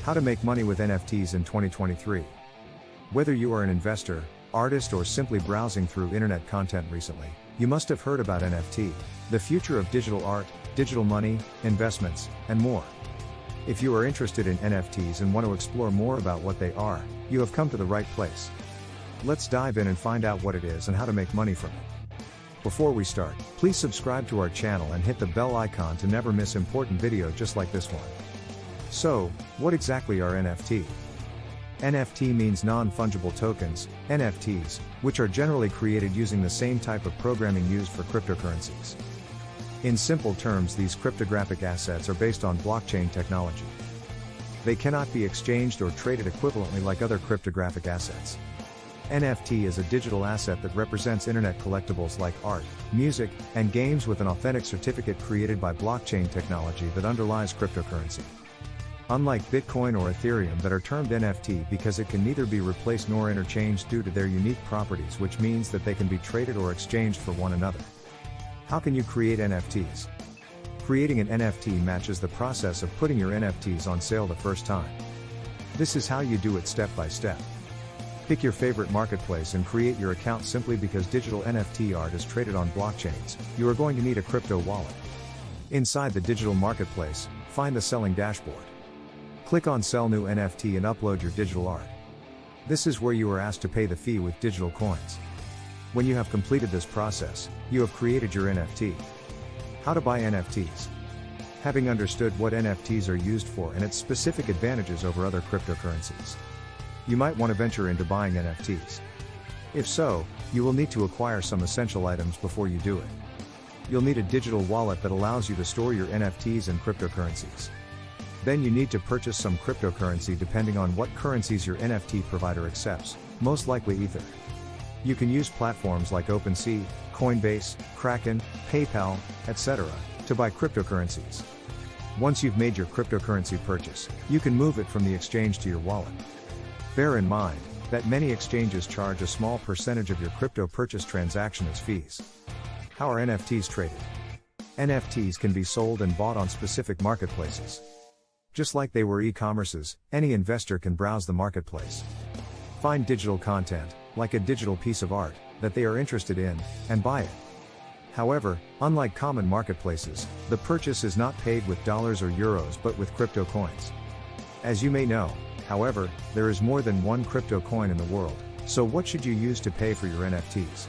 How to make money with NFTs in 2023. Whether you are an investor, artist, or simply browsing through internet content recently, you must have heard about NFT, the future of digital art, digital money, investments, and more. If you are interested in NFTs and want to explore more about what they are, you have come to the right place. Let's dive in and find out what it is and how to make money from it. Before we start, please subscribe to our channel and hit the bell icon to never miss important video just like this one. So, what exactly are NFT? NFT means non-fungible tokens, NFTs, which are generally created using the same type of programming used for cryptocurrencies. In simple terms, these cryptographic assets are based on blockchain technology. They cannot be exchanged or traded equivalently like other cryptographic assets. NFT is a digital asset that represents internet collectibles like art, music, and games with an authentic certificate created by blockchain technology that underlies cryptocurrency. Unlike Bitcoin or Ethereum that are termed NFT because it can neither be replaced nor interchanged due to their unique properties, which means that they can be traded or exchanged for one another. How can you create NFTs? Creating an NFT matches the process of putting your NFTs on sale the first time. This is how you do it step by step. Pick your favorite marketplace and create your account. Simply because digital NFT art is traded on blockchains, you are going to need a crypto wallet. Inside the digital marketplace, find the selling dashboard. Click on Sell New NFT and upload your digital art. This is where you are asked to pay the fee with digital coins. When you have completed this process, you have created your NFT. How to buy NFTs? Having understood what NFTs are used for and its specific advantages over other cryptocurrencies, you might want to venture into buying NFTs. If so, you will need to acquire some essential items before you do it. You'll need a digital wallet that allows you to store your NFTs and cryptocurrencies. Then you need to purchase some cryptocurrency depending on what currencies your NFT provider accepts, most likely Ether. You can use platforms like OpenSea, Coinbase, Kraken, PayPal, etc. to buy cryptocurrencies. Once you've made your cryptocurrency purchase, you can move it from the exchange to your wallet. Bear in mind that many exchanges charge a small percentage of your crypto purchase transaction as fees. How are NFTs traded? NFTs can be sold and bought on specific marketplaces. Just like they were e-commerces, any investor can browse the marketplace, find digital content, like a digital piece of art, that they are interested in, and buy it. However, unlike common marketplaces, the purchase is not paid with dollars or euros but with crypto coins. As you may know, however, there is more than one crypto coin in the world, so what should you use to pay for your NFTs?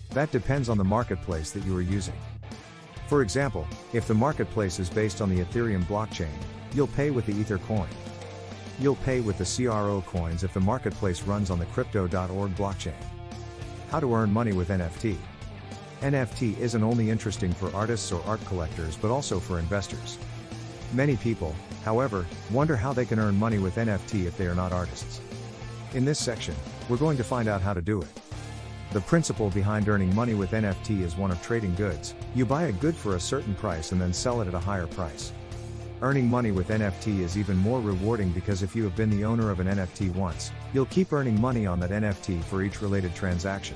That depends on the marketplace that you are using. For example, if the marketplace is based on the Ethereum blockchain, you'll pay with the Ether coin. You'll pay with the CRO coins if the marketplace runs on the crypto.org blockchain. How to earn money with NFT? NFT isn't only interesting for artists or art collectors but also for investors. Many people, however, wonder how they can earn money with NFT if they are not artists. In this section, we're going to find out how to do it. The principle behind earning money with NFT is one of trading goods. You buy a good for a certain price and then sell it at a higher price. Earning money with NFT is even more rewarding because if you have been the owner of an NFT once, you'll keep earning money on that NFT for each related transaction.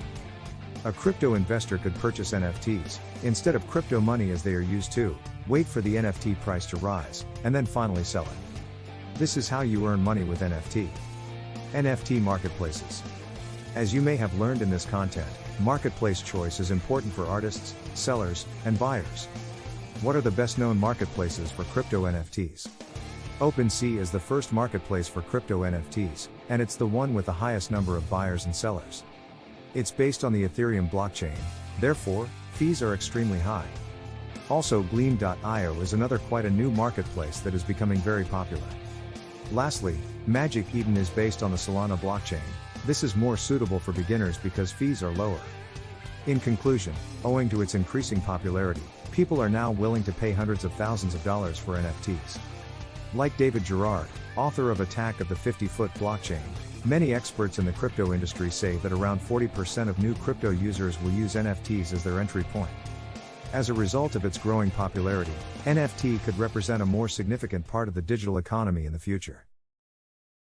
A crypto investor could purchase NFTs, instead of crypto money as they are used to, wait for the NFT price to rise, and then finally sell it. This is how you earn money with NFT. NFT marketplaces. As you may have learned in this content, marketplace choice is important for artists, sellers, and buyers. What are the best known marketplaces for crypto NFTs? OpenSea is the first marketplace for crypto NFTs, and it's the one with the highest number of buyers and sellers. It's based on the Ethereum blockchain, therefore, fees are extremely high. Also, Gleam.io is another quite a new marketplace that is becoming very popular. Lastly, Magic Eden is based on the Solana blockchain. This is more suitable for beginners because fees are lower. In conclusion, owing to its increasing popularity, people are now willing to pay hundreds of thousands of dollars for NFTs. Like David Gerard, author of Attack of the 50-Foot Blockchain, many experts in the crypto industry say that around 40% of new crypto users will use NFTs as their entry point. As a result of its growing popularity, NFT could represent a more significant part of the digital economy in the future.